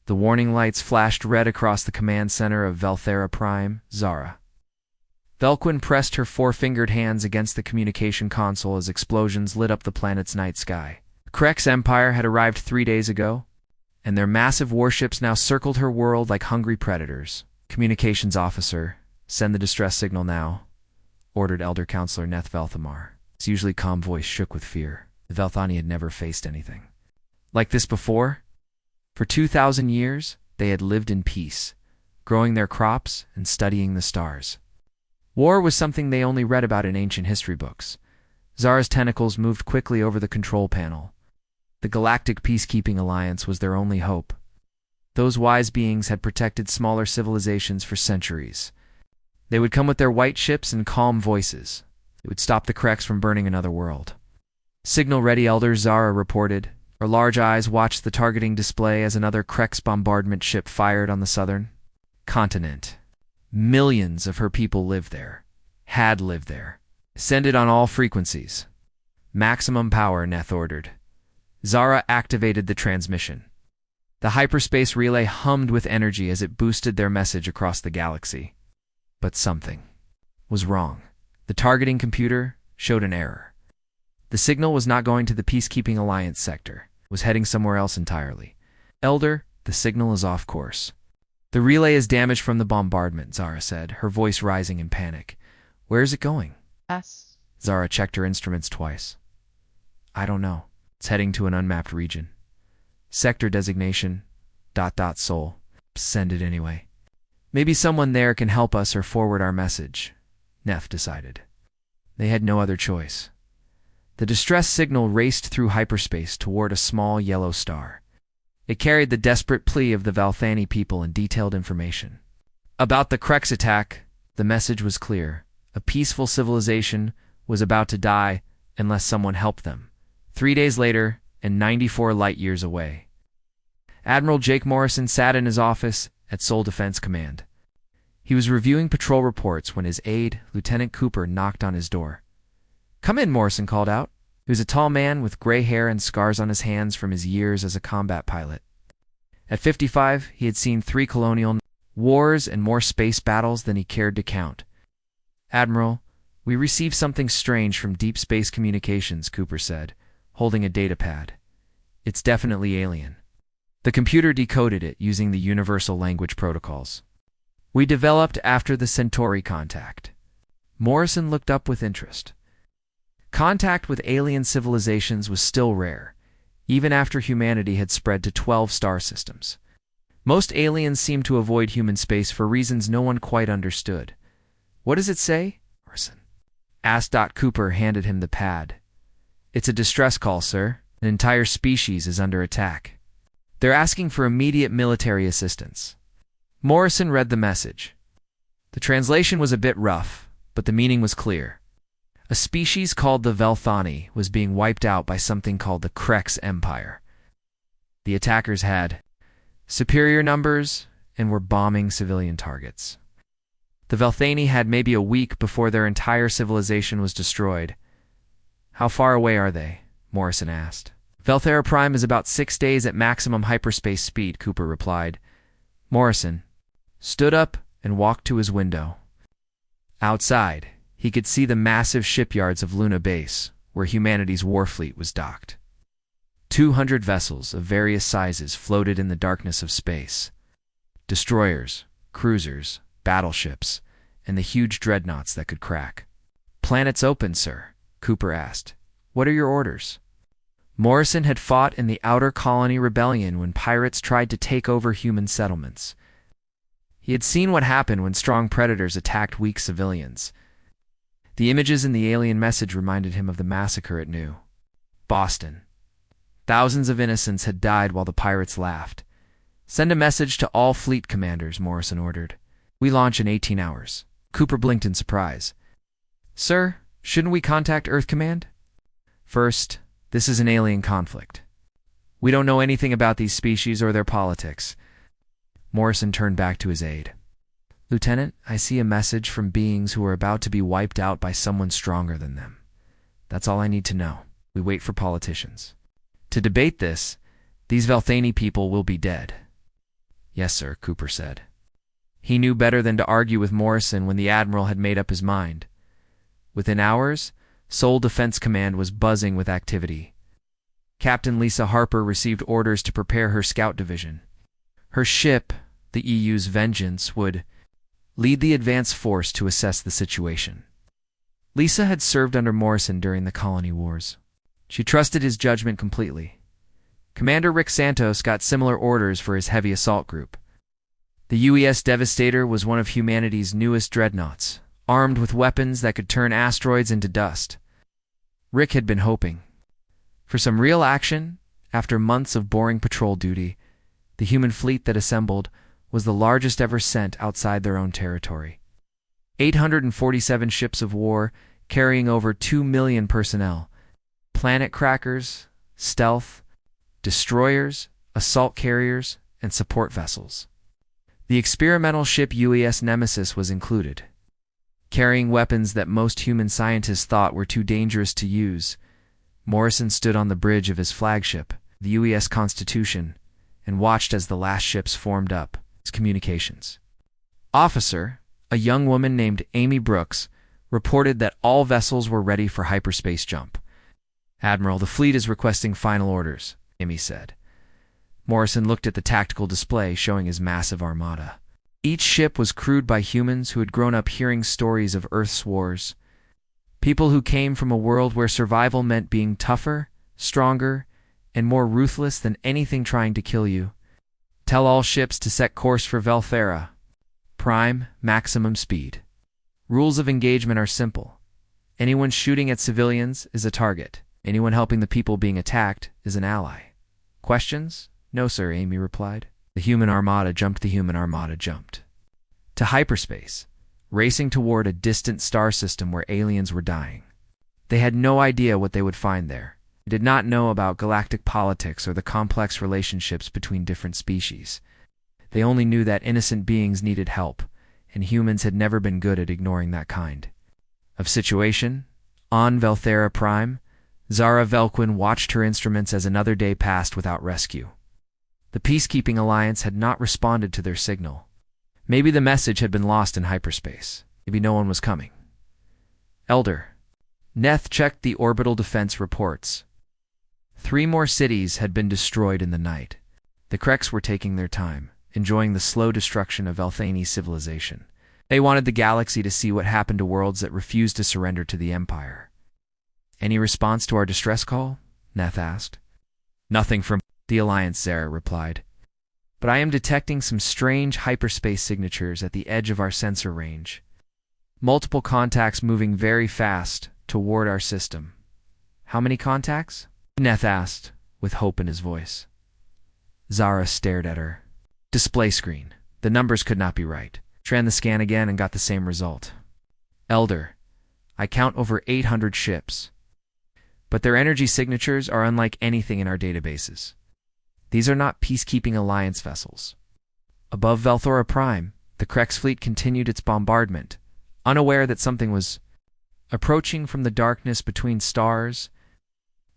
The warning lights flashed red across the command center of Velthera Prime, Zara. Velquin pressed her four-fingered hands against the communication console as explosions lit up the planet's night sky. The Krex Empire had arrived 3 days ago, and their massive warships now circled her world like hungry predators. Communications officer, send the distress signal now, ordered Elder Counselor Neth Velthamar. His usually calm voice shook with fear. The Velthani had never faced anything like this before. For 2,000 years, they had lived in peace, growing their crops and studying the stars. War was something they only read about in ancient history books. Zara's tentacles moved quickly over the control panel. The Galactic Peacekeeping Alliance was their only hope. Those wise beings had protected smaller civilizations for centuries. They would come with their white ships and calm voices. It would stop the Krex from burning another world. Signal ready, Elder, Zara reported. Her large eyes watched the targeting display as another Krex bombardment ship fired on the southern continent. Millions of her people lived there, had lived there. Send it on all frequencies. Maximum power, Neth ordered. Zara activated the transmission. The hyperspace relay hummed with energy as it boosted their message across the galaxy. But something was wrong. The targeting computer showed an error. The signal was not going to the Peacekeeping Alliance sector. It was heading somewhere else entirely. Elder, the signal is off course. The relay is damaged from the bombardment, Zara said, her voice rising in panic. Where is it going? Yes. Zara checked her instruments twice. I don't know. It's heading to an unmapped region. Sector designation, ... Sol. Send it anyway. Maybe someone there can help us or forward our message, Neth decided. They had no other choice. The distress signal raced through hyperspace toward a small yellow star. It carried the desperate plea of the Velthani people and detailed information. About the Krex attack, the message was clear. A peaceful civilization was about to die unless someone helped them. 3 days later, and 94 light-years away. Admiral Jake Morrison sat in his office at Sol Defense Command. He was reviewing patrol reports when his aide, Lieutenant Cooper, knocked on his door. Come in, Morrison called out. He was a tall man with gray hair and scars on his hands from his years as a combat pilot. At 55, he had seen 3 colonial wars and more space battles than he cared to count. Admiral, we received something strange from Deep Space Communications, Cooper said, holding a datapad. It's definitely alien. The computer decoded it using the Universal Language Protocols we developed after the Centauri contact. Morrison looked up with interest. Contact with alien civilizations was still rare, even after humanity had spread to 12 star systems. Most aliens seemed to avoid human space for reasons no one quite understood. What does it say? Morrison asked. Cooper handed him the pad. It's a distress call, sir. An entire species is under attack. They're asking for immediate military assistance. Morrison read the message. The translation was a bit rough, but the meaning was clear. A species called the Velthani was being wiped out by something called the Krex Empire. The attackers had superior numbers and were bombing civilian targets. The Velthani had maybe a week before their entire civilization was destroyed. How far away are they? Morrison asked. Velthera Prime is about 6 days at maximum hyperspace speed, Cooper replied. Morrison stood up and walked to his window. Outside, he could see the massive shipyards of Luna Base, where humanity's war fleet was docked. 200 vessels of various sizes floated in the darkness of space. Destroyers, cruisers, battleships, and the huge dreadnoughts that could crack. Planets open, sir, Cooper asked. What are your orders? Morrison had fought in the Outer Colony Rebellion when pirates tried to take over human settlements. He had seen what happened when strong predators attacked weak civilians. The images in the alien message reminded him of the massacre at New Boston. Thousands of innocents had died while the pirates laughed. Send a message to all fleet commanders, Morrison ordered. We launch in 18 hours. Cooper blinked in surprise. Sir, shouldn't we contact Earth Command? First, this is an alien conflict. We don't know anything about these species or their politics. Morrison turned back to his aide. Lieutenant, I see a message from beings who are about to be wiped out by someone stronger than them. That's all I need to know. We wait for politicians. To debate this, these Velthani people will be dead. Yes, sir, Cooper said. He knew better than to argue with Morrison when the Admiral had made up his mind. Within hours, Seoul Defense Command was buzzing with activity. Captain Lisa Harper received orders to prepare her scout division. Her ship, the EU's Vengeance, would lead the advance force to assess the situation. Lisa had served under Morrison during the colony wars. She trusted his judgment completely. Commander Rick Santos got similar orders for his heavy assault group. The UES Devastator was one of humanity's newest dreadnoughts, armed with weapons that could turn asteroids into dust. Rick had been hoping for some real action. After months of boring patrol duty, the human fleet that assembled was the largest ever sent outside their own territory. 847 ships of war carrying over 2 million personnel, planet crackers, stealth, destroyers, assault carriers, and support vessels. The experimental ship UES Nemesis was included. Carrying weapons that most human scientists thought were too dangerous to use, Morrison stood on the bridge of his flagship, the UES Constitution, and watched as the last ships formed up its communications. Officer, a young woman named Amy Brooks, reported that all vessels were ready for hyperspace jump. Admiral, the fleet is requesting final orders, Amy said. Morrison looked at the tactical display showing his massive armada. Each ship was crewed by humans who had grown up hearing stories of Earth's wars. People who came from a world where survival meant being tougher, stronger, and more ruthless than anything trying to kill you. Tell all ships to set course for Velthera. Prime, maximum speed. Rules of engagement are simple. Anyone shooting at civilians is a target. Anyone helping the people being attacked is an ally. Questions? No, sir, Amy replied. The human armada jumped. To hyperspace, racing toward a distant star system where aliens were dying. They had no idea what they would find there. They did not know about galactic politics or the complex relationships between different species. They only knew that innocent beings needed help, and humans had never been good at ignoring that kind of situation. On Velthera Prime, Zara Velquin watched her instruments as another day passed without rescue. The Peacekeeping Alliance had not responded to their signal. Maybe the message had been lost in hyperspace. Maybe no one was coming. Elder. Neth checked the orbital defense reports. 3 more cities had been destroyed in the night. The Kreks were taking their time, enjoying the slow destruction of Elthani civilization. They wanted the galaxy to see what happened to worlds that refused to surrender to the Empire. Any response to our distress call? Neth asked. Nothing from the Alliance, Zara replied. But I am detecting some strange hyperspace signatures at the edge of our sensor range. Multiple contacts moving very fast toward our system. How many contacts? Neth asked, with hope in his voice. Zara stared at her. Display screen. The numbers could not be right. Ran the scan again and got the same result. Elder, I count over 800 ships. But their energy signatures are unlike anything in our databases. These are not Peacekeeping Alliance vessels. Above Velthora Prime, the Kreks fleet continued its bombardment, unaware that something was approaching from the darkness between stars,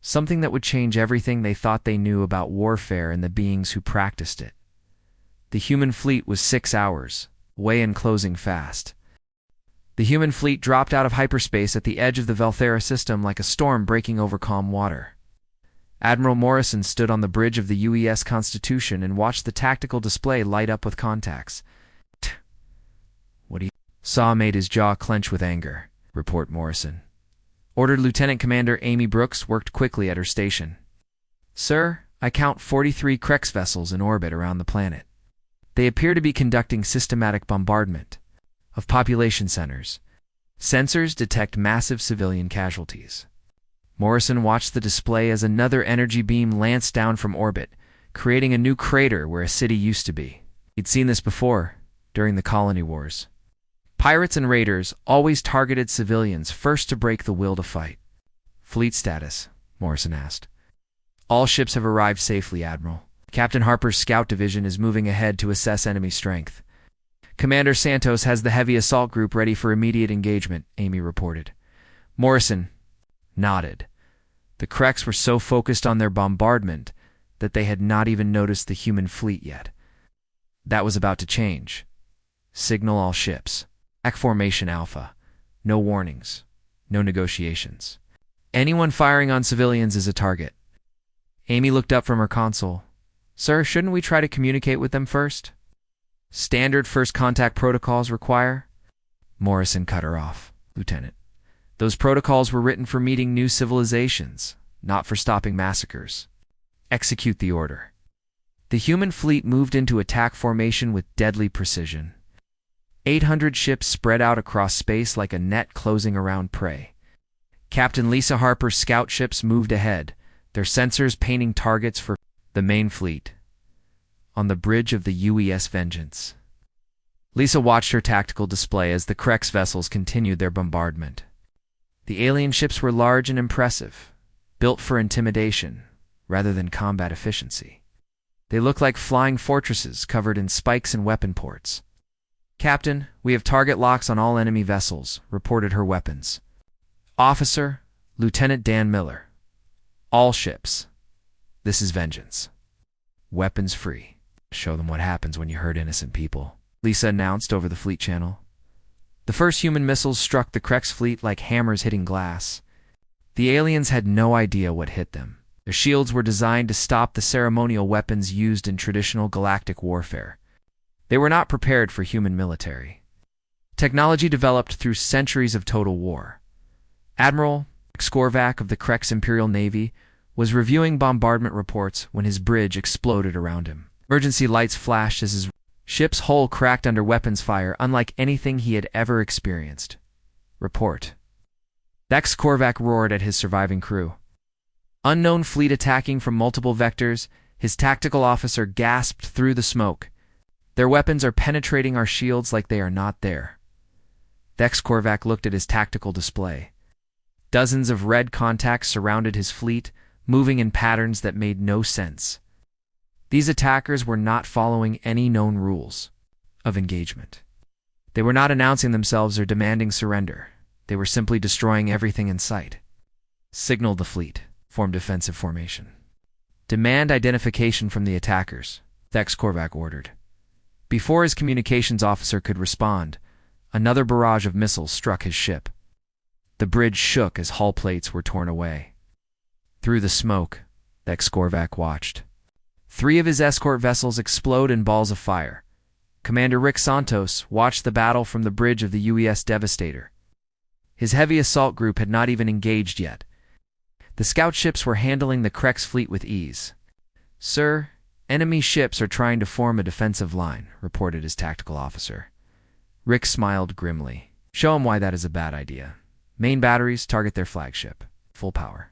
something that would change everything they thought they knew about warfare and the beings who practiced it. The human fleet was 6 hours, away and closing fast. The human fleet dropped out of hyperspace at the edge of the Velthera system like a storm breaking over calm water. Admiral Morrison stood on the bridge of the UES Constitution and watched the tactical display light up with contacts. What he saw made his jaw clench with anger, report Morrison. Ordered Lieutenant Commander Amy Brooks worked quickly at her station. Sir, I count 43 Kreks vessels in orbit around the planet. They appear to be conducting systematic bombardment of population centers. Sensors detect massive civilian casualties. Morrison watched the display as another energy beam lanced down from orbit, creating a new crater where a city used to be. He'd seen this before, during the colony wars. Pirates and raiders always targeted civilians first to break the will to fight. Fleet status, Morrison asked. All ships have arrived safely, Admiral. Captain Harper's scout division is moving ahead to assess enemy strength. Commander Santos has the heavy assault group ready for immediate engagement, Amy reported. Morrison nodded. The Kreks were so focused on their bombardment that they had not even noticed the human fleet yet. That was about to change. Signal all ships. Attack formation Alpha. No warnings. No negotiations. Anyone firing on civilians is a target. Amy looked up from her console. Sir, shouldn't we try to communicate with them first? Standard first contact protocols require? Morrison cut her off. Lieutenant, those protocols were written for meeting new civilizations, not for stopping massacres. Execute the order. The human fleet moved into attack formation with deadly precision. 800 ships spread out across space like a net closing around prey. Captain Lisa Harper's scout ships moved ahead, their sensors painting targets for the main fleet. On the bridge of the UES Vengeance. Lisa watched her tactical display as the Krex vessels continued their bombardment. The alien ships were large and impressive, built for intimidation rather than combat efficiency. They looked like flying fortresses covered in spikes and weapon ports. Captain, we have target locks on all enemy vessels, reported her weapons. Officer, Lieutenant Dan Miller. All ships. This is Vengeance. Weapons free. Show them what happens when you hurt innocent people, Lisa announced over the fleet channel. The first human missiles struck the Krex fleet like hammers hitting glass. The aliens had no idea what hit them. Their shields were designed to stop the ceremonial weapons used in traditional galactic warfare. They were not prepared for human military. Technology developed through centuries of total war. Admiral Skorvac of the Krex Imperial Navy was reviewing bombardment reports when his bridge exploded around him. Emergency lights flashed as his ship's hull cracked under weapons fire, unlike anything he had ever experienced. Report. Dex Korvac roared at his surviving crew. Unknown fleet attacking from multiple vectors, his tactical officer gasped through the smoke. Their weapons are penetrating our shields like they are not there. Dex Korvac looked at his tactical display. Dozens of red contacts surrounded his fleet, moving in patterns that made no sense. These attackers were not following any known rules of engagement. They were not announcing themselves or demanding surrender. They were simply destroying everything in sight. Signal the fleet. Form defensive formation. Demand identification from the attackers, Dex Korvac ordered. Before his communications officer could respond, another barrage of missiles struck his ship. The bridge shook as hull plates were torn away. Through the smoke, Dex Korvac watched. 3 of his escort vessels explode in balls of fire. Commander Rick Santos watched the battle from the bridge of the UES Devastator. His heavy assault group had not even engaged yet. The scout ships were handling the Krex fleet with ease. Sir, enemy ships are trying to form a defensive line, reported his tactical officer. Rick smiled grimly. Show him why that is a bad idea. Main batteries target their flagship. Full power.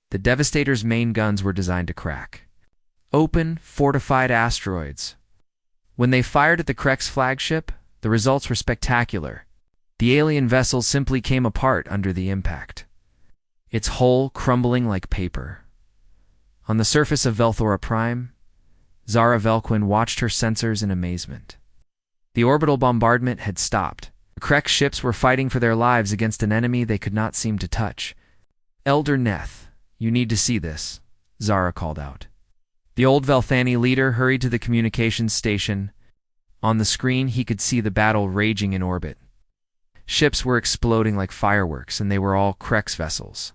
The Devastator's main guns were designed to crack. Open, fortified asteroids. When they fired at the Krex flagship, the results were spectacular. The alien vessel simply came apart under the impact, its hull crumbling like paper. On the surface of Velthora Prime, Zara Velquin watched her sensors in amazement. The orbital bombardment had stopped. The Krex ships were fighting for their lives against an enemy they could not seem to touch. Elder Neth, you need to see this, Zara called out. The old Velthani leader hurried to the communications station. On the screen, he could see the battle raging in orbit. Ships were exploding like fireworks, and they were all Krex vessels.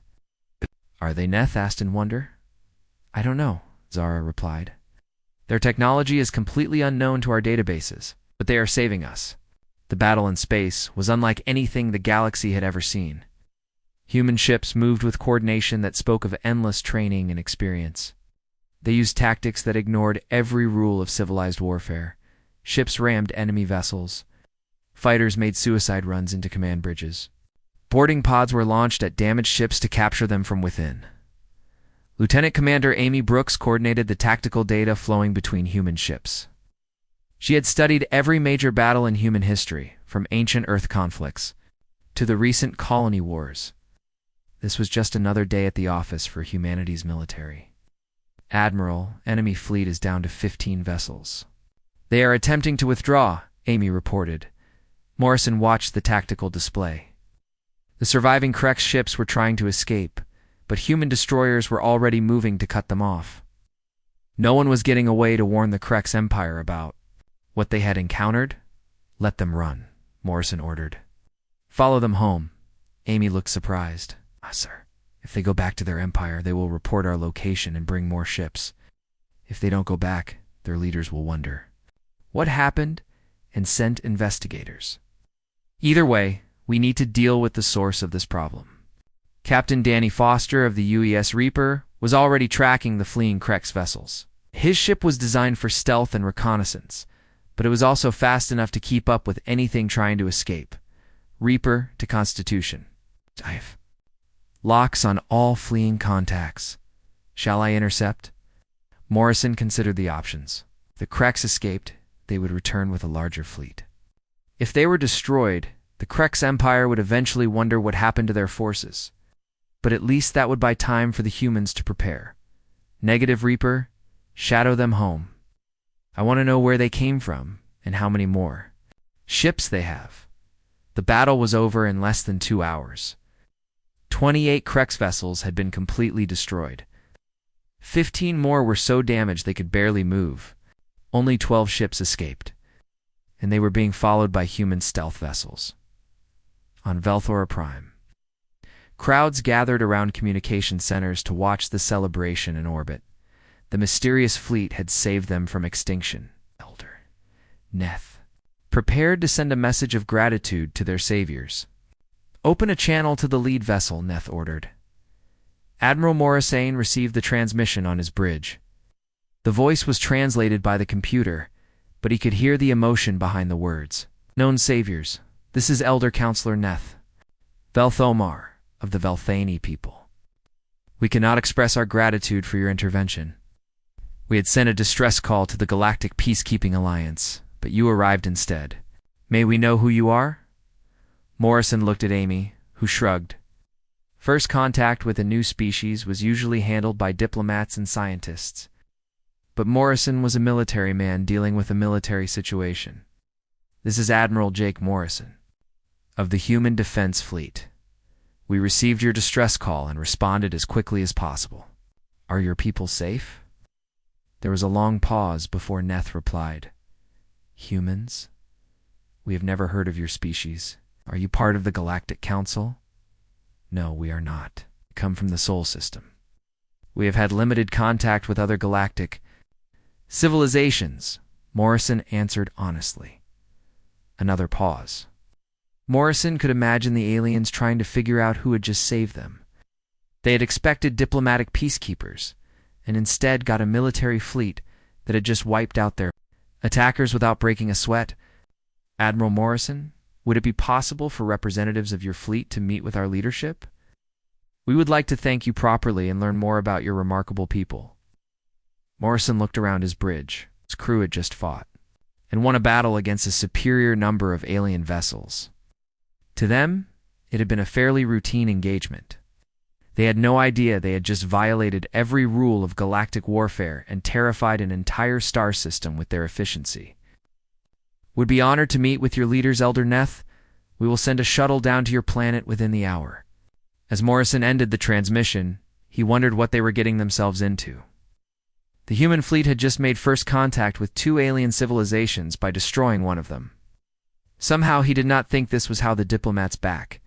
Are they, Neth asked in wonder. I don't know, Zara replied. Their technology is completely unknown to our databases, but they are saving us. The battle in space was unlike anything the galaxy had ever seen. Human ships moved with coordination that spoke of endless training and experience. They used tactics that ignored every rule of civilized warfare. Ships rammed enemy vessels. Fighters made suicide runs into command bridges. Boarding pods were launched at damaged ships to capture them from within. Lieutenant Commander Amy Brooks coordinated the tactical data flowing between human ships. She had studied every major battle in human history, from ancient Earth conflicts to the recent colony wars. This was just another day at the office for humanity's military. Admiral, enemy fleet is down to 15 vessels. They are attempting to withdraw, Amy reported. Morrison watched the tactical display. The surviving Krex ships were trying to escape, but human destroyers were already moving to cut them off. No one was getting away to warn the Krex Empire about what they had encountered? Let them run, Morrison ordered. Follow them home. Amy looked surprised. Sir, if they go back to their empire, they will report our location and bring more ships. If they don't go back, their leaders will wonder what happened and sent investigators. Either way, we need to deal with the source of this problem. Captain Danny Foster of the UES Reaper was already tracking the fleeing Krex vessels. His ship was designed for stealth and reconnaissance, but it was also fast enough to keep up with anything trying to escape. Reaper to Constitution. Dive. Locks on all fleeing contacts. Shall I intercept? Morrison considered the options. If the Krex escaped, they would return with a larger fleet. If they were destroyed, the Krex Empire would eventually wonder what happened to their forces. But at least that would buy time for the humans to prepare. Negative, Reaper. Shadow them home. I want to know where they came from and how many more ships they have. The battle was over in less than 2 hours. 28 Krex vessels had been completely destroyed. 15 more were so damaged they could barely move. Only 12 ships escaped, and they were being followed by human stealth vessels. On Velthora Prime, crowds gathered around communication centers to watch the celebration in orbit. The mysterious fleet had saved them from extinction. Elder Neth prepared to send a message of gratitude to their saviors. Open a channel to the lead vessel, Neth ordered. Admiral Morrison received the transmission on his bridge. The voice was translated by the computer, but he could hear the emotion behind the words. Known saviors, this is Elder Counselor Neth, Velthomar of the Velthani people. We cannot express our gratitude for your intervention. We had sent a distress call to the Galactic Peacekeeping Alliance, but you arrived instead. May we know who you are? Morrison looked at Amy, who shrugged. First contact with a new species was usually handled by diplomats and scientists. But Morrison was a military man dealing with a military situation. This is Admiral Jake Morrison, of the Human Defense Fleet. We received your distress call and responded as quickly as possible. Are your people safe? There was a long pause before Neth replied. Humans? We have never heard of your species. Are you part of the Galactic Council? No, we are not. We come from the Sol System. We have had limited contact with other galactic civilizations, Morrison answered honestly. Another pause. Morrison could imagine the aliens trying to figure out who had just saved them. They had expected diplomatic peacekeepers, and instead got a military fleet that had just wiped out their attackers without breaking a sweat. Admiral Morrison, would it be possible for representatives of your fleet to meet with our leadership? We would like to thank you properly and learn more about your remarkable people. Morrison looked around his bridge. His crew had just fought and won a battle against a superior number of alien vessels. To them, it had been a fairly routine engagement. They had no idea they had just violated every rule of galactic warfare and terrified an entire star system with their efficiency. Would be honored to meet with your leaders, Elder Neth. We will send a shuttle down to your planet within the hour. As Morrison ended the transmission, he wondered what they were getting themselves into. The human fleet had just made first contact with 2 alien civilizations by destroying one of them. Somehow he did not think this was how the diplomats back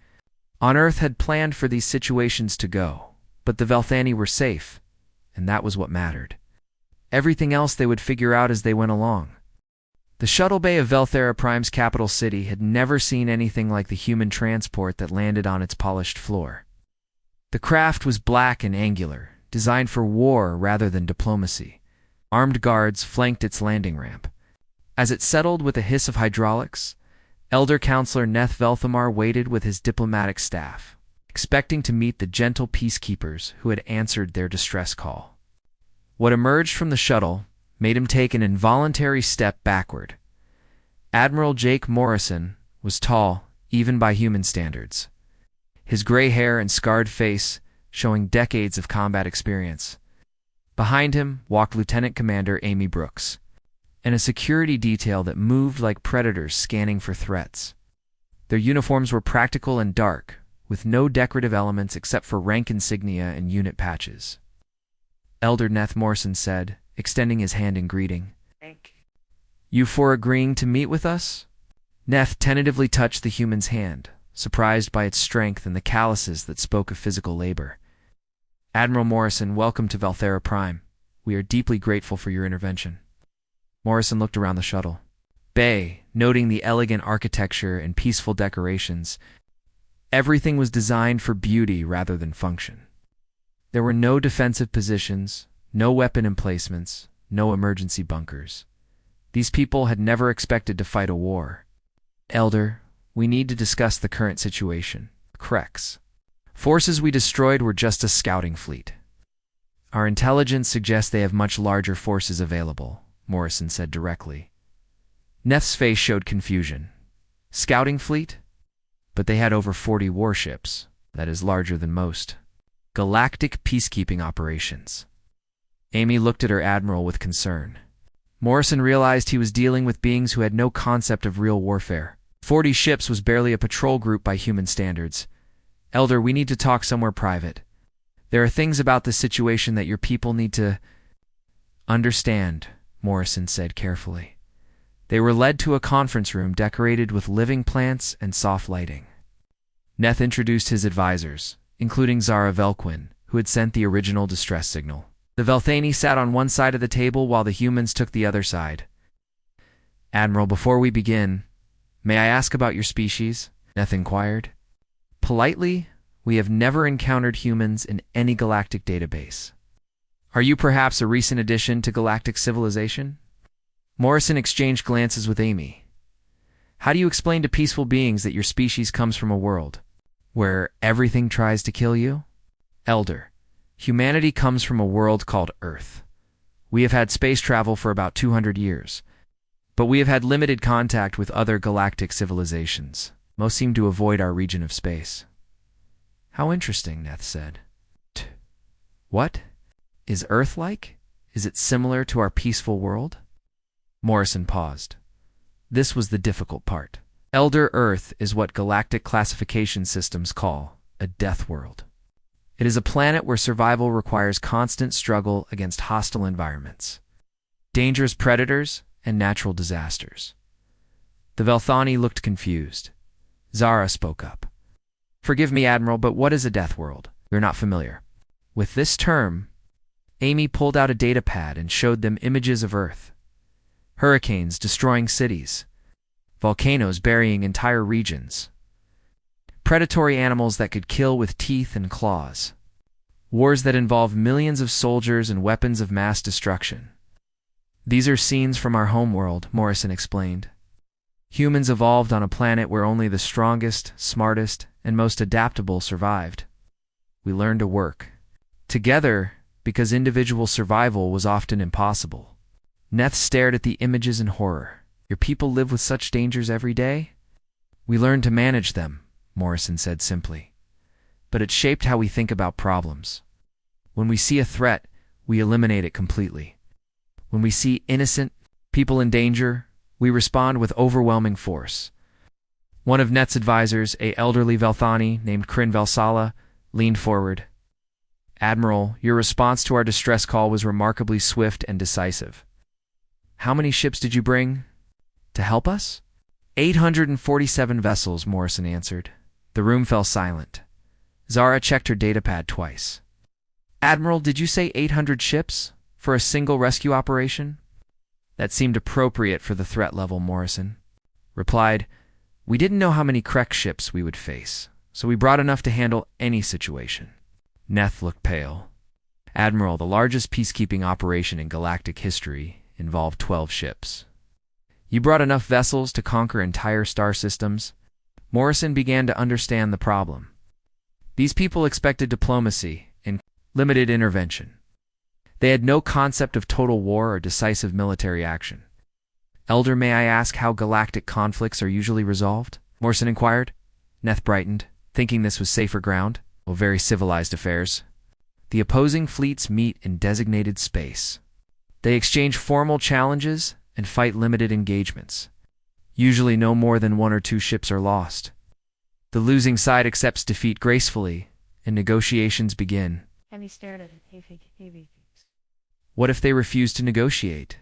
on Earth had planned for these situations to go, but the Velthani were safe, and that was what mattered. Everything else they would figure out as they went along. The shuttle bay of Velthera Prime's capital city had never seen anything like the human transport that landed on its polished floor. The craft was black and angular, designed for war rather than diplomacy. Armed guards flanked its landing ramp. As it settled with a hiss of hydraulics, Elder Counselor Neth Velthamar waited with his diplomatic staff, expecting to meet the gentle peacekeepers who had answered their distress call. What emerged from the shuttle made him take an involuntary step backward. Admiral Jake Morrison was tall, even by human standards. His gray hair and scarred face showing decades of combat experience. Behind him walked Lieutenant Commander Amy Brooks, and a security detail that moved like predators scanning for threats. Their uniforms were practical and dark, with no decorative elements except for rank insignia and unit patches. Elder Neth Morrison said, extending his hand in greeting. You for agreeing to meet with us? Neth tentatively touched the human's hand, surprised by its strength and the calluses that spoke of physical labor. Admiral Morrison, welcome to Valthera Prime. We are deeply grateful for your intervention. Morrison looked around the shuttle bay, noting the elegant architecture and peaceful decorations. Everything was designed for beauty rather than function. There were no defensive positions, no weapon emplacements, no emergency bunkers. These people had never expected to fight a war. Elder, we need to discuss the current situation. Krex. Forces we destroyed were just a scouting fleet. Our intelligence suggests they have much larger forces available, Morrison said directly. Neth's face showed confusion. Scouting fleet? But they had over 40 warships. That is larger than most. Galactic peacekeeping operations. Amy looked at her admiral with concern. Morrison realized he was dealing with beings who had no concept of real warfare. 40 ships was barely a patrol group by human standards. Elder, we need to talk somewhere private. There are things about this situation that your people need to understand, Morrison said carefully. They were led to a conference room decorated with living plants and soft lighting. Neth introduced his advisors, including Zara Velquin, who had sent the original distress signal. The Velthani sat on one side of the table while the humans took the other side. Admiral, before we begin, may I ask about your species? Neth inquired. Politely, we have never encountered humans in any galactic database. Are you perhaps a recent addition to galactic civilization? Morrison exchanged glances with Amy. How do you explain to peaceful beings that your species comes from a world where everything tries to kill you? Elder, humanity comes from a world called Earth. We have had space travel for about 200 years, but we have had limited contact with other galactic civilizations. Most seem to avoid our region of space. How interesting, Neth said. What? Is Earth like? Is it similar to our peaceful world? Morrison paused. This was the difficult part. Elder Earth is what galactic classification systems call a death world. It is a planet where survival requires constant struggle against hostile environments, dangerous predators, and natural disasters. The Velthani looked confused. Zara spoke up. Forgive me, Admiral, but what is a death world? We're not familiar. With this term, Amy pulled out a data pad and showed them images of Earth. Hurricanes destroying cities, volcanoes burying entire regions, predatory animals that could kill with teeth and claws, wars that involve millions of soldiers and weapons of mass destruction. These are scenes from our homeworld, Morrison explained. Humans evolved on a planet where only the strongest, smartest, and most adaptable survived. We learned to work together because individual survival was often impossible. Neth stared at the images in horror. Your people live with such dangers every day? We learned to manage them, Morrison said simply. But it shaped how we think about problems. When we see a threat, we eliminate it completely. When we see innocent people in danger, we respond with overwhelming force. One of Neth's advisors, a elderly Velthani named Kryn Velsala, leaned forward. Admiral, your response to our distress call was remarkably swift and decisive. How many ships did you bring to help us? 847 vessels, Morrison answered. The room fell silent. Zara checked her datapad twice. Admiral, did you say 800 ships for a single rescue operation? That seemed appropriate for the threat level, Morrison replied. We didn't know how many Krex ships we would face, so we brought enough to handle any situation. Neth looked pale. Admiral, the largest peacekeeping operation in galactic history involved 12 ships. You brought enough vessels to conquer entire star systems? Morrison began to understand the problem. These people expected diplomacy and limited intervention. They had no concept of total war or decisive military action. Elder, may I ask how galactic conflicts are usually resolved? Morrison inquired. Neth brightened, thinking this was safer ground. Well, very civilized affairs. The opposing fleets meet in designated space. They exchange formal challenges and fight limited engagements. Usually no more than 1 or 2 ships are lost. The losing side accepts defeat gracefully, and negotiations begin. Have you stared at it? What if they refuse to negotiate?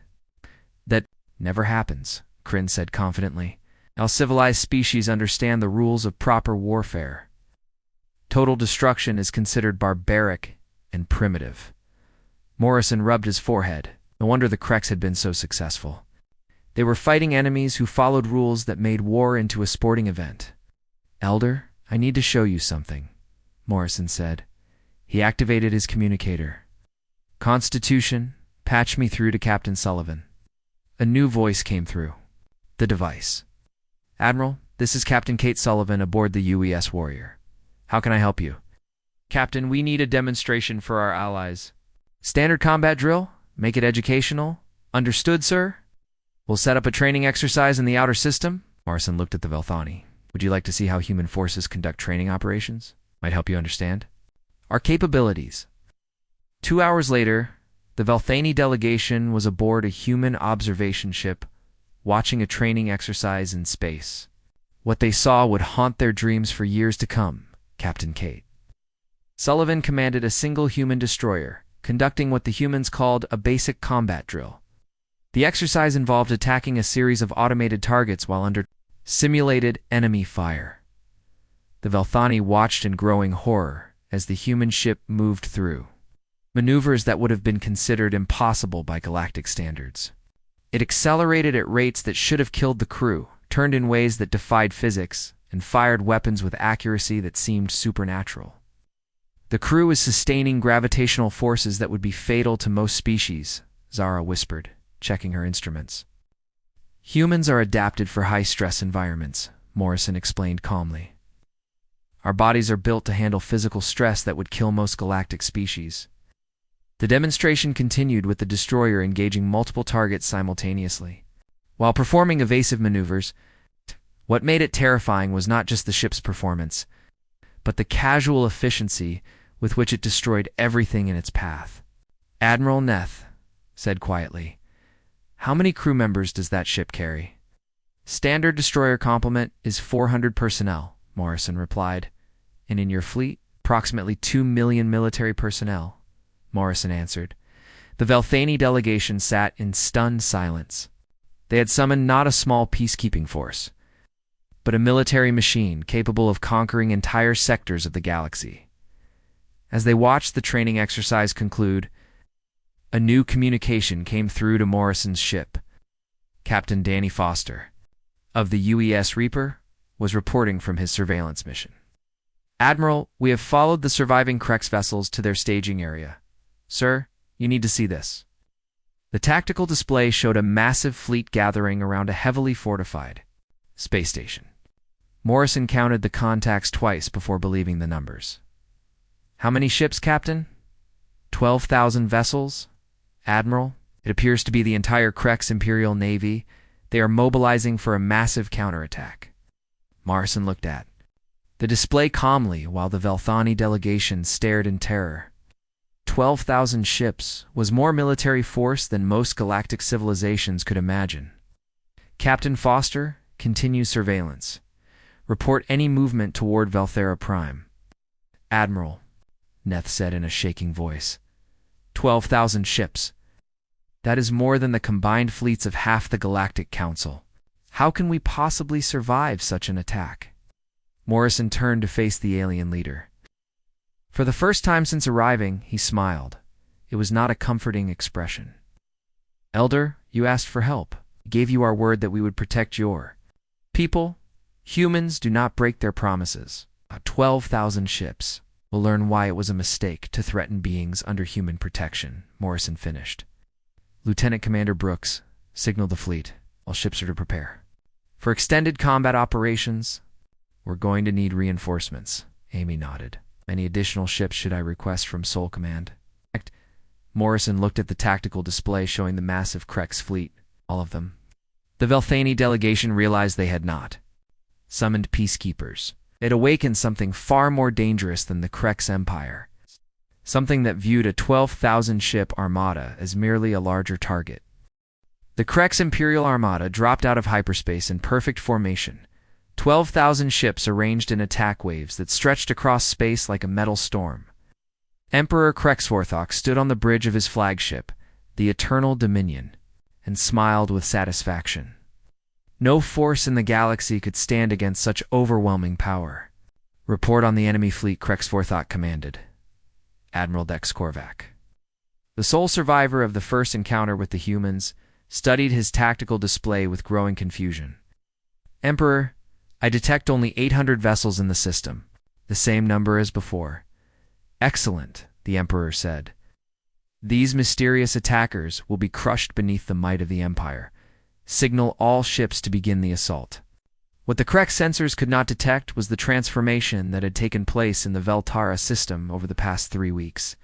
That Never happens, Kryn said confidently. All civilized species understand the rules of proper warfare. Total destruction is considered barbaric and primitive. Morrison rubbed his forehead. No wonder the Kreks had been so successful. They were fighting enemies who followed rules that made war into a sporting event. Elder, I need to show you something, Morrison said. He activated his communicator. Constitution, patch me through to Captain Sullivan. A new voice came through the device. Admiral, this is Captain Kate Sullivan aboard the UES Warrior. How can I help you? Captain, we need a demonstration for our allies. Standard combat drill? Make it educational? Understood, sir? We'll set up a training exercise in the outer system. Morrison looked at the Velthani. Would you like to see how human forces conduct training operations? Might help you understand. Our capabilities. 2 hours later, the Velthani delegation was aboard a human observation ship, watching a training exercise in space. What they saw would haunt their dreams for years to come, Captain Kate. Sullivan commanded a single human destroyer, conducting what the humans called a basic combat drill. The exercise involved attacking a series of automated targets while under simulated enemy fire. The Velthani watched in growing horror as the human ship moved through maneuvers that would have been considered impossible by galactic standards. It accelerated at rates that should have killed the crew, turned in ways that defied physics, and fired weapons with accuracy that seemed supernatural. The crew was sustaining gravitational forces that would be fatal to most species, Zara whispered, checking her instruments. Humans are adapted for high-stress environments, Morrison explained calmly. Our bodies are built to handle physical stress that would kill most galactic species. The demonstration continued with the destroyer engaging multiple targets simultaneously. While performing evasive maneuvers, what made it terrifying was not just the ship's performance, but the casual efficiency with which it destroyed everything in its path. Admiral Neth said quietly, "How many crew members does that ship carry?" "Standard destroyer complement is 400 personnel," Morrison replied. "And in your fleet, approximately 2 million military personnel," Morrison answered. The Velthani delegation sat in stunned silence. They had summoned not a small peacekeeping force, but a military machine capable of conquering entire sectors of the galaxy. As they watched the training exercise conclude, a new communication came through to Morrison's ship. Captain Danny Foster, of the UES Reaper, was reporting from his surveillance mission. "Admiral, we have followed the surviving Krex vessels to their staging area. Sir, you need to see this." The tactical display showed a massive fleet gathering around a heavily fortified space station. Morrison counted the contacts twice before believing the numbers. "How many ships, Captain?" 12,000 vessels, Admiral. It appears to be the entire Krex Imperial Navy. They are mobilizing for a massive counterattack." Morrison looked at the display calmly while the Velthani delegation stared in terror. 12,000 ships was more military force than most galactic civilizations could imagine. "Captain Foster, continue surveillance. Report any movement toward Valthera Prime." "Admiral," Neth said in a shaking voice, 12,000 ships. That is more than the combined fleets of half the Galactic Council. How can we possibly survive such an attack?" Morrison turned to face the alien leader. For the first time since arriving, he smiled. It was not a comforting expression. "Elder, you asked for help. We gave you our word that we would protect your people. Humans do not break their promises. 12,000 ships. We'll learn why it was a mistake to threaten beings under human protection," Morrison finished. Lieutenant Commander Brooks, signal the fleet. All ships are to prepare. "For extended combat operations, we're going to need reinforcements," Amy nodded. "Any additional ships should I request from Sol Command?" Morrison looked at the tactical display showing the massive Krex fleet, all of them. The Velthani delegation realized they had not summoned peacekeepers. It awakened something far more dangerous than the Krex Empire, something that viewed a 12,000-ship armada as merely a larger target. The Krex Imperial Armada dropped out of hyperspace in perfect formation, 12,000 ships arranged in attack waves that stretched across space like a metal storm. Emperor Krexvorthok stood on the bridge of his flagship, the Eternal Dominion, and smiled with satisfaction. No force in the galaxy could stand against such overwhelming power. "Report on the enemy fleet," Krexvorthok commanded. Admiral Dex Korvac, the sole survivor of the first encounter with the humans, studied his tactical display with growing confusion. "Emperor, I detect only 800 vessels in the system, the same number as before." "Excellent," the Emperor said. "These mysterious attackers will be crushed beneath the might of the Empire. Signal all ships to begin the assault." What the Krex sensors could not detect was the transformation that had taken place in the Veltara system over the past 3 weeks.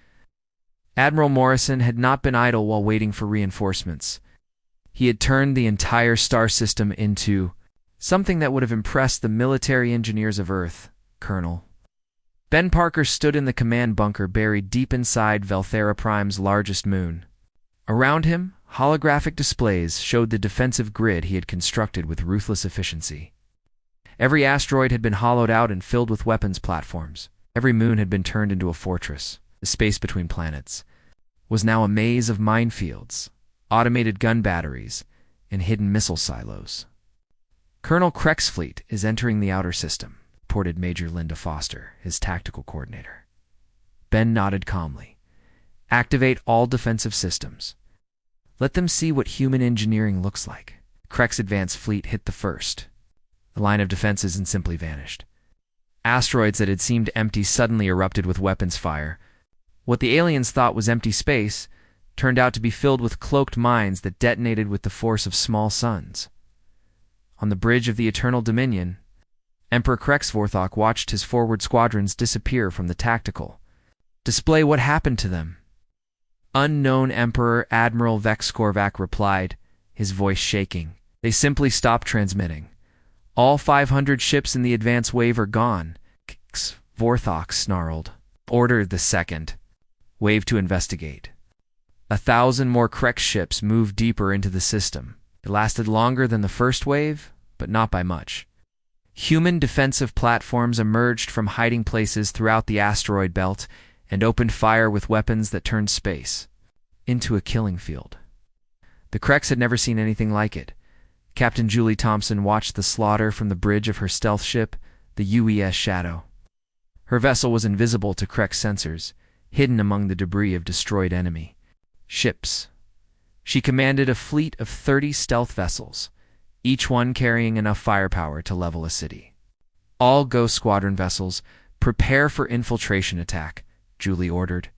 Admiral Morrison had not been idle while waiting for reinforcements. He had turned the entire star system into something that would have impressed the military engineers of Earth, Colonel. Ben Parker stood in the command bunker buried deep inside Velthera Prime's largest moon. Around him, holographic displays showed the defensive grid he had constructed with ruthless efficiency. Every asteroid had been hollowed out and filled with weapons platforms. Every moon had been turned into a fortress. The space between planets was now a maze of minefields, automated gun batteries, and hidden missile silos. "Colonel Krex fleet is entering the outer system," reported Major Linda Foster, his tactical coordinator. Ben nodded calmly. "Activate all defensive systems. Let them see what human engineering looks like." Krex advanced fleet hit the first. The line of defenses and simply vanished. Asteroids that had seemed empty suddenly erupted with weapons fire. What the aliens thought was empty space turned out to be filled with cloaked mines that detonated with the force of small suns. On the bridge of the Eternal Dominion, Emperor Krexvorthok watched his forward squadrons disappear from the tactical display. "What happened to them?" "Unknown, Emperor," Admiral Vex Korvac replied, his voice shaking. "They simply stopped transmitting. All 500 ships in the advance wave are gone." Vorthok snarled. "Order the second wave to investigate." 1,000 more Krex ships moved deeper into the system. It lasted longer than the first wave, but not by much. Human defensive platforms emerged from hiding places throughout the asteroid belt and opened fire with weapons that turned space into a killing field. The Krex had never seen anything like it. Captain Julie Thompson watched the slaughter from the bridge of her stealth ship, the UES Shadow. Her vessel was invisible to Krex sensors, hidden among the debris of destroyed enemy ships. She commanded a fleet of 30 stealth vessels, each one carrying enough firepower to level a city. "All Ghost Squadron vessels, prepare for infiltration attack," Julie ordered.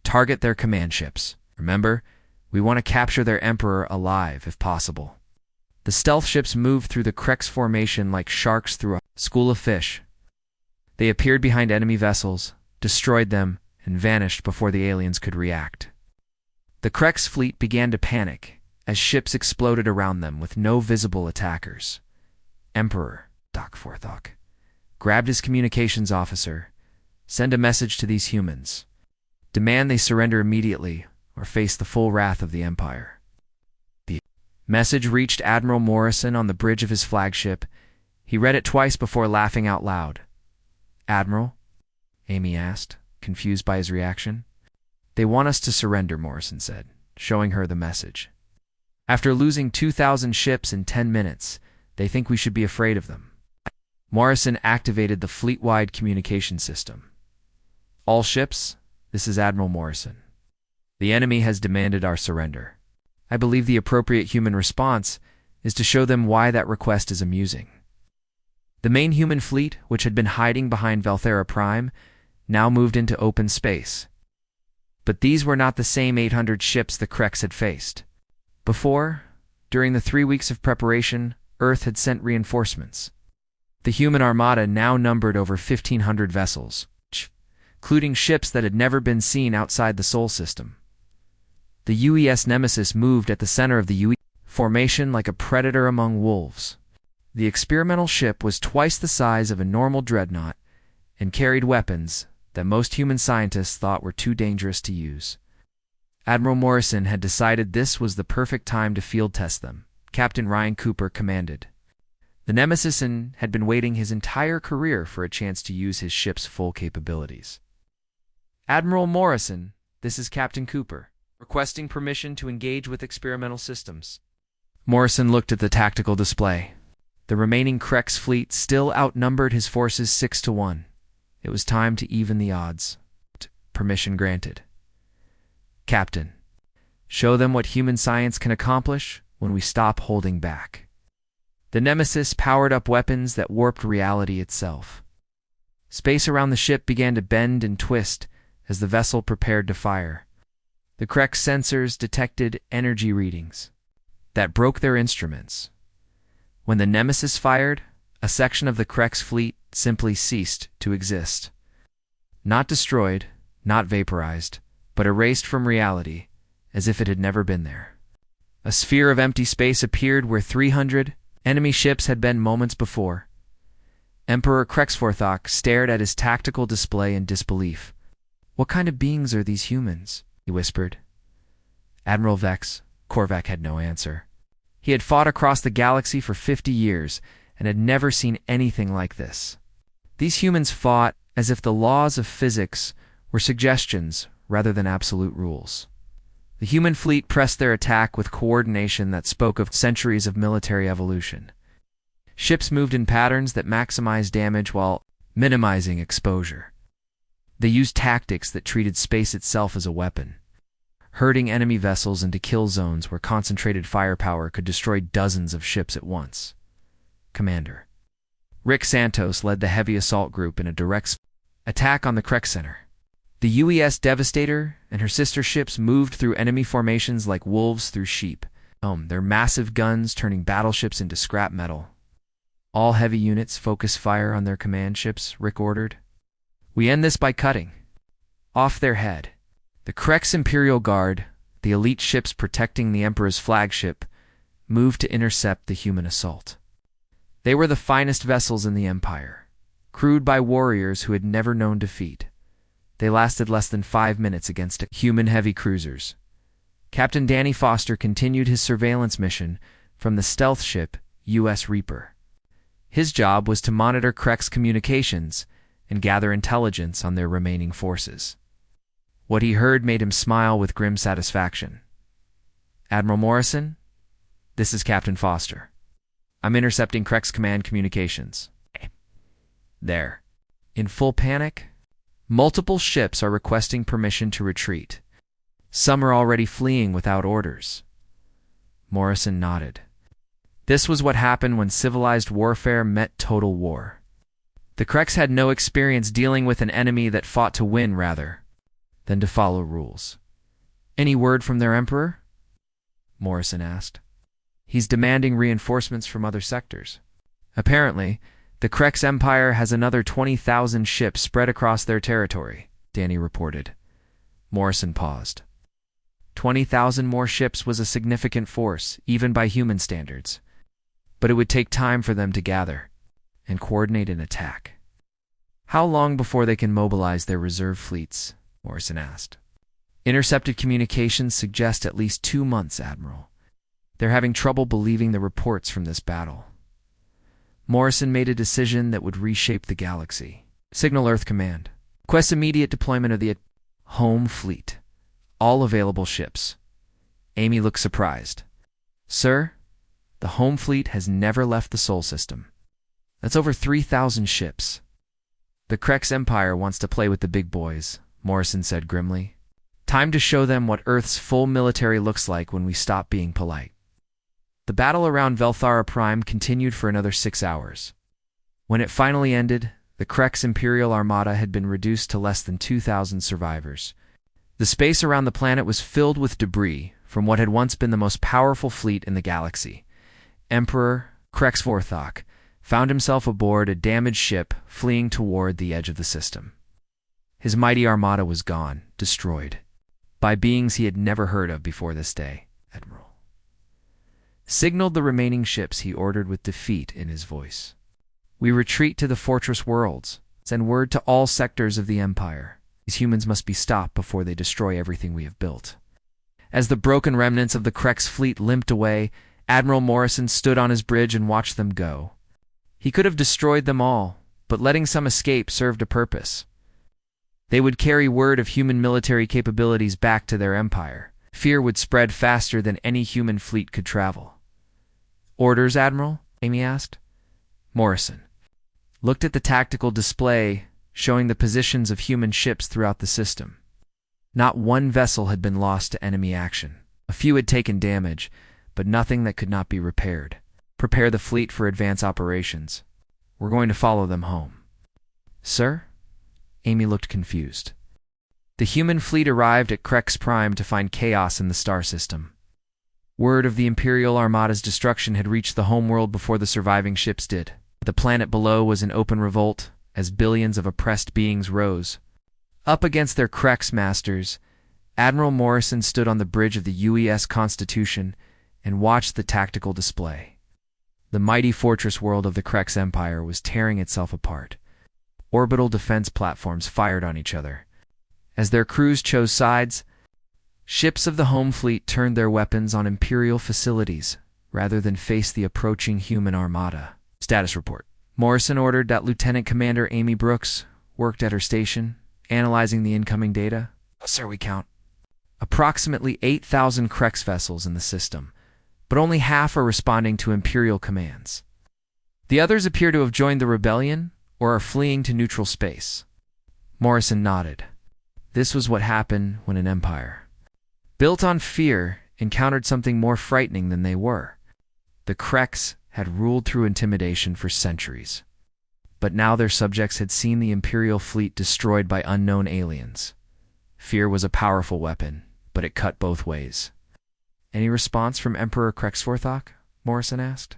"Target their command ships. Remember, we want to capture their Emperor alive if possible." The stealth ships moved through the Krex formation like sharks through a school of fish. They appeared behind enemy vessels, destroyed them, and vanished before the aliens could react. The Krex fleet began to panic as ships exploded around them with no visible attackers. Emperor Doc Forthok grabbed his communications officer. "Send a message to these humans. Demand they surrender immediately or face the full wrath of the Empire." The message reached Admiral Morrison on the bridge of his flagship. He read it twice before laughing out loud. "Admiral?" Amy asked, confused by his reaction. "They want us to surrender," Morrison said, showing her the message. "After losing 2,000 ships in 10 minutes, they think we should be afraid of them." Morrison activated the fleet-wide communication system. "All ships, this is Admiral Morrison. The enemy has demanded our surrender. I believe the appropriate human response is to show them why that request is amusing." The main human fleet, which had been hiding behind Velthera Prime, now moved into open space. But these were not the same 800 ships the Krex had faced. Before, during the 3 weeks of preparation, Earth had sent reinforcements. The human armada now numbered over 1,500 vessels, including ships that had never been seen outside the Sol system. The UES Nemesis moved at the center of the UES formation like a predator among wolves. The experimental ship was twice the size of a normal dreadnought and carried weapons that most human scientists thought were too dangerous to use. Admiral Morrison had decided this was the perfect time to field test them. Captain Ryan Cooper commanded. The Nemesis had been waiting his entire career for a chance to use his ship's full capabilities. "Admiral Morrison, this is Captain Cooper, requesting permission to engage with experimental systems." Morrison looked at the tactical display. The remaining Krex fleet still outnumbered his forces 6-1. It was time to even the odds. Permission granted. Captain, show them what human science can accomplish when we stop holding back. The Nemesis powered up weapons that warped reality itself. Space around the ship began to bend and twist as the vessel prepared to fire. The Krex sensors detected energy readings that broke their instruments. When the Nemesis fired, a section of the Krex fleet simply ceased to exist. Not destroyed, not vaporized, but erased from reality, as if it had never been there. A sphere of empty space appeared where 300 enemy ships had been moments before. Emperor Krexforthok stared at his tactical display in disbelief. "What kind of beings are these humans?" he whispered. Admiral Vex Korvac had no answer. He had fought across the galaxy for 50 years and had never seen anything like this. These humans fought as if the laws of physics were suggestions rather than absolute rules. The human fleet pressed their attack with coordination that spoke of centuries of military evolution. Ships moved in patterns that maximized damage while minimizing exposure. They used tactics that treated space itself as a weapon, herding enemy vessels into kill zones where concentrated firepower could destroy dozens of ships at once. Commander Rick Santos led the heavy assault group in a direct attack on the Krex Center. The UES Devastator and her sister ships moved through enemy formations like wolves through sheep, their massive guns turning battleships into scrap metal. All heavy units focus fire on their command ships, Rick ordered. We end this by cutting off their head. The Krex Imperial Guard, the elite ships protecting the Emperor's flagship, moved to intercept the human assault. They were the finest vessels in the Empire, crewed by warriors who had never known defeat. They lasted less than 5 minutes against human heavy cruisers. Captain Danny Foster continued his surveillance mission from the stealth ship U.S. Reaper. His job was to monitor Krex communications and gather intelligence on their remaining forces. What he heard made him smile with grim satisfaction. "Admiral Morrison, this is Captain Foster. I'm intercepting Krex command communications." There. In full panic, multiple ships are requesting permission to retreat. Some are already fleeing without orders. Morrison nodded. This was what happened when civilized warfare met total war. The Krex had no experience dealing with an enemy that fought to win rather than to follow rules. "Any word from their Emperor?" Morrison asked. "He's demanding reinforcements from other sectors. Apparently, the Krex Empire has another 20,000 ships spread across their territory," Danny reported. Morrison paused. 20,000 more ships was a significant force, even by human standards. But it would take time for them to gather and coordinate an attack. "How long before they can mobilize their reserve fleets?" Morrison asked. "Intercepted communications suggest at least 2 months, Admiral. They're having trouble believing the reports from this battle." Morrison made a decision that would reshape the galaxy. "Signal Earth Command. Request immediate deployment of the home fleet. All available ships." Amy looked surprised. "Sir, the home fleet has never left the Sol system. That's over 3,000 ships." "The Krex Empire wants to play with the big boys," Morrison said grimly. "Time to show them what Earth's full military looks like when we stop being polite." The battle around Velthara Prime continued for another 6 hours. When it finally ended, the Krex Imperial Armada had been reduced to less than 2,000 survivors. The space around the planet was filled with debris from what had once been the most powerful fleet in the galaxy. Emperor Krexforthok found himself aboard a damaged ship fleeing toward the edge of the system. His mighty armada was gone, destroyed, by beings he had never heard of before this day. "Admiral." Signaled the remaining ships, he ordered with defeat in his voice. "We retreat to the Fortress Worlds. Send word to all sectors of the Empire. These humans must be stopped before they destroy everything we have built." As the broken remnants of the Krex fleet limped away, Admiral Morrison stood on his bridge and watched them go. He could have destroyed them all, but letting some escape served a purpose. They would carry word of human military capabilities back to their empire. Fear would spread faster than any human fleet could travel. Orders, Admiral? Amy asked. Morrison looked at the tactical display showing the positions of human ships throughout the system. Not one vessel had been lost to enemy action. A few had taken damage, but nothing that could not be repaired. Prepare the fleet for advance operations. We're going to follow them home. Sir? Amy looked confused. The human fleet arrived at Krex Prime to find chaos in the star system. Word of the Imperial Armada's destruction had reached the homeworld before the surviving ships did. The planet below was in open revolt as billions of oppressed beings rose. Up against their Krex masters, Admiral Morrison stood on the bridge of the UES Constitution and watched the tactical display. The mighty fortress world of the Krex Empire was tearing itself apart. Orbital defense platforms fired on each other. As their crews chose sides, ships of the home fleet turned their weapons on Imperial facilities rather than face the approaching human armada. Status report. Morrison ordered that Lieutenant Commander Amy Brooks worked at her station, analyzing the incoming data. Sir, we count approximately 8,000 Krex vessels in the system, but only half are responding to Imperial commands. The others appear to have joined the rebellion or are fleeing to neutral space. Morrison nodded. This was what happened when an empire, built on fear, encountered something more frightening than they were. The Krex had ruled through intimidation for centuries, but now their subjects had seen the Imperial fleet destroyed by unknown aliens. Fear was a powerful weapon, but it cut both ways. Any response from Emperor Krexforthok? Morrison asked.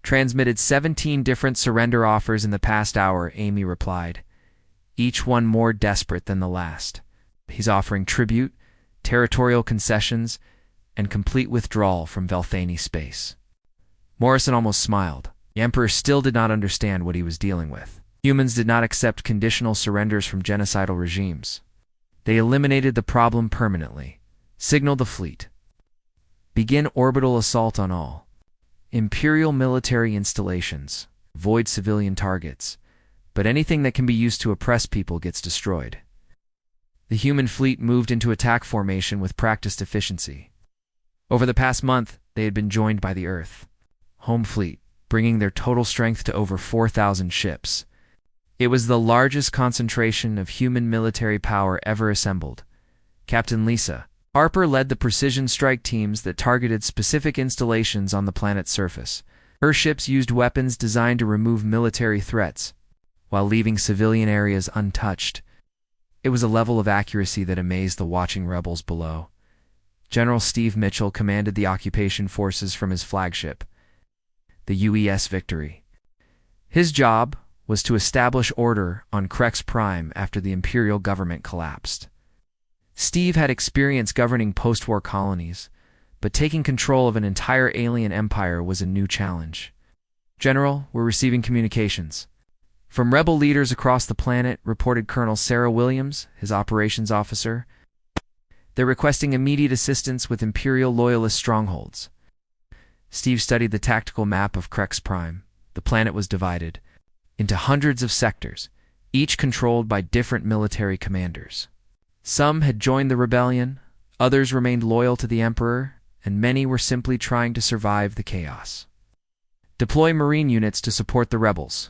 Transmitted 17 different surrender offers in the past hour, Amy replied, each one more desperate than the last. He's offering tribute, territorial concessions, and complete withdrawal from Velthani space. Morrison almost smiled. The Emperor still did not understand what he was dealing with. Humans did not accept conditional surrenders from genocidal regimes. They eliminated the problem permanently. Signal the fleet. Begin orbital assault on all Imperial military installations. Avoid civilian targets, but anything that can be used to oppress people gets destroyed. The human fleet moved into attack formation with practiced efficiency. Over the past month, they had been joined by the Earth home fleet, bringing their total strength to over 4,000 ships. It was the largest concentration of human military power ever assembled. Captain Lisa Harper led the precision strike teams that targeted specific installations on the planet's surface. Her ships used weapons designed to remove military threats, while leaving civilian areas untouched. It was a level of accuracy that amazed the watching rebels below. General Steve Mitchell commanded the occupation forces from his flagship, the UES Victory. His job was to establish order on Krex Prime after the Imperial government collapsed. Steve had experience governing post-war colonies, but taking control of an entire alien empire was a new challenge. General, we're receiving communications from rebel leaders across the planet, reported Colonel Sarah Williams, his operations officer. They're requesting immediate assistance with Imperial loyalist strongholds. Steve studied the tactical map of Krex Prime. The planet was divided into hundreds of sectors, each controlled by different military commanders. Some had joined the rebellion, others remained loyal to the Emperor, and many were simply trying to survive the chaos. Deploy Marine units to support the rebels.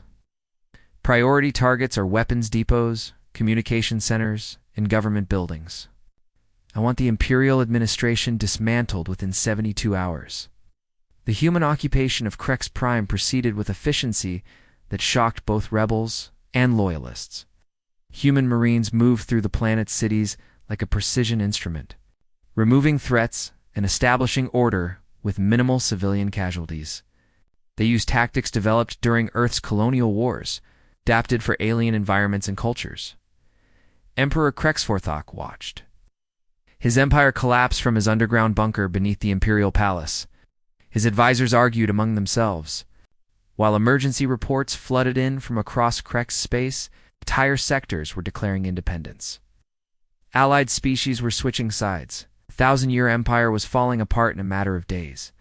Priority targets are weapons depots, communication centers, and government buildings. I want the Imperial administration dismantled within 72 hours. The human occupation of Krex Prime proceeded with efficiency that shocked both rebels and loyalists. Human Marines moved through the planet's cities like a precision instrument, removing threats and establishing order with minimal civilian casualties. They used tactics developed during Earth's colonial wars, adapted for alien environments and cultures. Emperor Krexforthok watched. His empire collapsed from his underground bunker beneath the Imperial Palace. His advisors argued among themselves. While emergency reports flooded in from across Krex space, entire sectors were declaring independence. Allied species were switching sides. The 1,000-year empire was falling apart in a matter of days.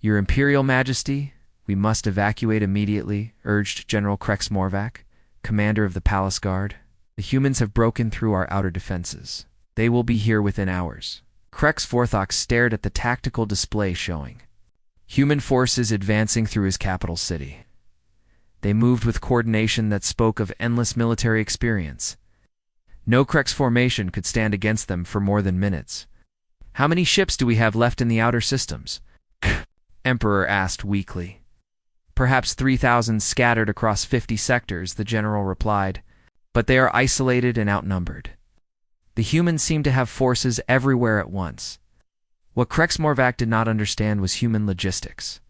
Your Imperial Majesty, we must evacuate immediately, urged General Krex Morvac, commander of the Palace Guard. The humans have broken through our outer defenses. They will be here within hours. Krexforthok stared at the tactical display showing human forces advancing through his capital city. They moved with coordination that spoke of endless military experience. No Krex formation could stand against them for more than minutes. "How many ships do we have left in the outer systems?" Emperor asked weakly. "Perhaps 3,000 scattered across 50 sectors," the general replied, "but they are isolated and outnumbered. The humans seem to have forces everywhere at once." What Krex Morvac did not understand was human logistics.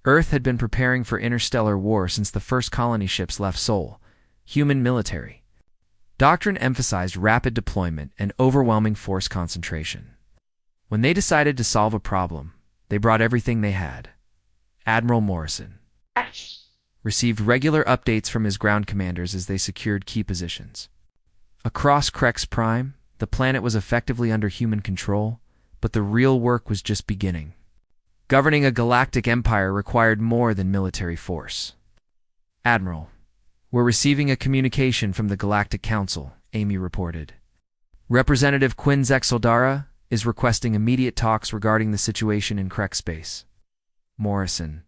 Earth had been preparing for interstellar war since the first colony ships left Sol. Human military doctrine emphasized rapid deployment and overwhelming force concentration. When they decided to solve a problem, they brought everything they had. Admiral Morrison received regular updates from his ground commanders as they secured key positions. Across Krex Prime, the planet was effectively under human control, but the real work was just beginning. Governing a galactic empire required more than military force. "Admiral, we're receiving a communication from the Galactic Council," Amy reported. "Representative Quinn Zexaldara is requesting immediate talks regarding the situation in Krex space." Morrison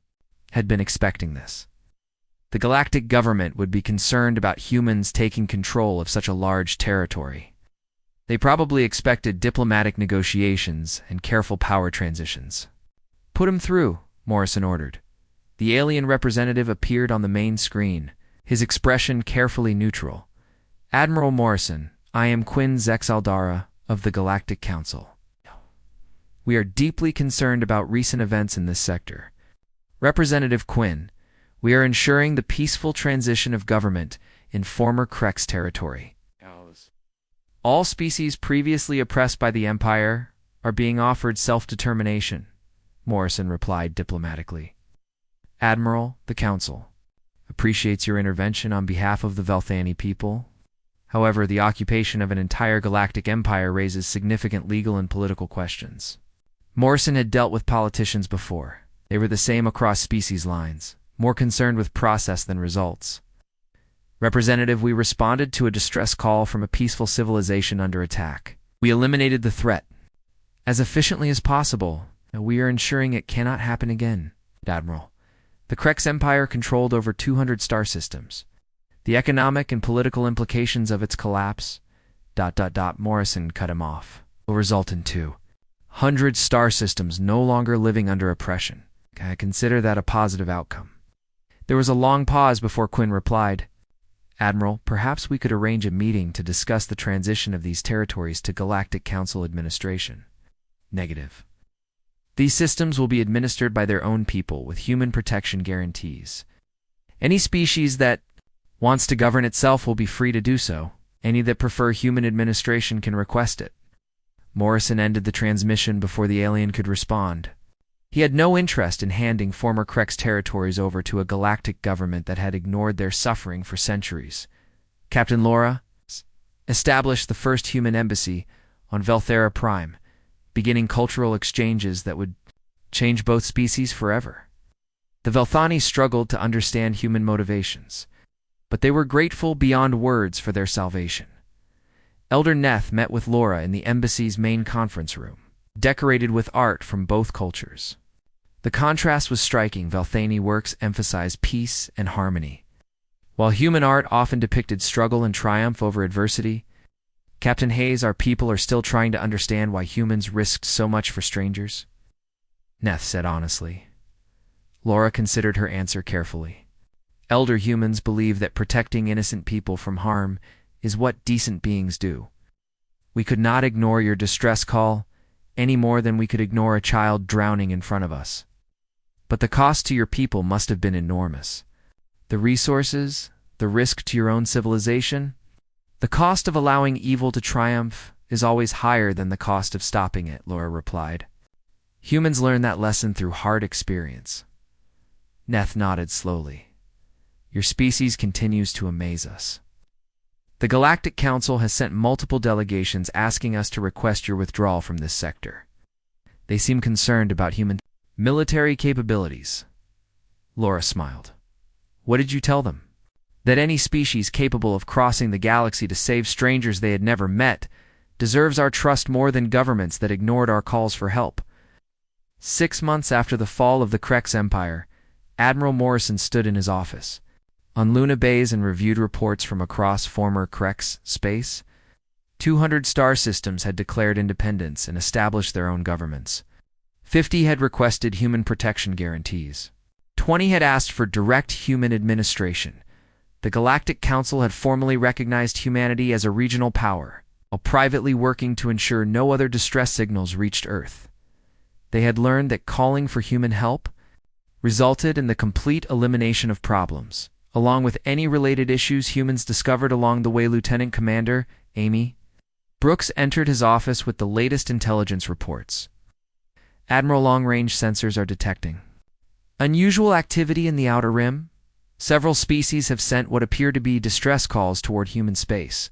had been expecting this. The galactic government would be concerned about humans taking control of such a large territory. They probably expected diplomatic negotiations and careful power transitions. "Put him through," Morrison ordered. The alien representative appeared on the main screen, his expression carefully neutral. "Admiral Morrison, I am Quinn Zexaldara of the Galactic Council. We are deeply concerned about recent events in this sector. Representative Quinn, we are ensuring the peaceful transition of government in former Krex territory. All species previously oppressed by the Empire are being offered self-determination," Morrison replied diplomatically. "Admiral, the Council appreciates your intervention on behalf of the Velthani people. However, the occupation of an entire galactic empire raises significant legal and political questions." Morrison had dealt with politicians before. They were the same across species lines, more concerned with process than results. "Representative, we responded to a distress call from a peaceful civilization under attack. We eliminated the threat as efficiently as possible, and we are ensuring it cannot happen again." "Admiral, the Krex Empire controlled over 200 star systems. The economic and political implications of its collapse, Morrison cut him off, will result in 200 star systems no longer living under oppression. I consider that a positive outcome." There was a long pause before Quinn replied, "Admiral, perhaps we could arrange a meeting to discuss the transition of these territories to Galactic Council administration." "Negative. These systems will be administered by their own people with human protection guarantees. Any species that wants to govern itself will be free to do so. Any that prefer human administration can request it." Morrison ended the transmission before the alien could respond. He had no interest in handing former Krex territories over to a galactic government that had ignored their suffering for centuries. Captain Laura established the first human embassy on Velthera Prime, beginning cultural exchanges that would change both species forever. The Velthani struggled to understand human motivations, but they were grateful beyond words for their salvation. Elder Neth met with Laura in the embassy's main conference room, decorated with art from both cultures. The contrast was striking. Velthani works emphasized peace and harmony, while human art often depicted struggle and triumph over adversity. "Captain Hayes, our people are still trying to understand why humans risked so much for strangers," Neth said honestly. Laura considered her answer carefully. "Elder humans believe that protecting innocent people from harm is what decent beings do. We could not ignore your distress call any more than we could ignore a child drowning in front of us. But the cost to your people must have been enormous. The resources, the risk to your own civilization. The cost of allowing evil to triumph is always higher than the cost of stopping it," Laura replied. "Humans learn that lesson through hard experience." Neth nodded slowly. "Your species continues to amaze us. The Galactic Council has sent multiple delegations asking us to request your withdrawal from this sector. They seem concerned about human military capabilities." Laura smiled. "What did you tell them?" "That any species capable of crossing the galaxy to save strangers they had never met deserves our trust more than governments that ignored our calls for help." 6 months after the fall of the Krex Empire, Admiral Morrison stood in his office on Luna Bays and reviewed reports from across former Krex space. 200 star systems had declared independence and established their own governments. 50 had requested human protection guarantees. 20 had asked for direct human administration. The Galactic Council had formally recognized humanity as a regional power, while privately working to ensure no other distress signals reached Earth. They had learned that calling for human help resulted in the complete elimination of problems, along with any related issues humans discovered along the way. Lieutenant Commander Amy Brooks entered his office with the latest intelligence reports. Admiral, long-range sensors are detecting unusual activity in the Outer Rim. Several species have sent what appear to be distress calls toward human space.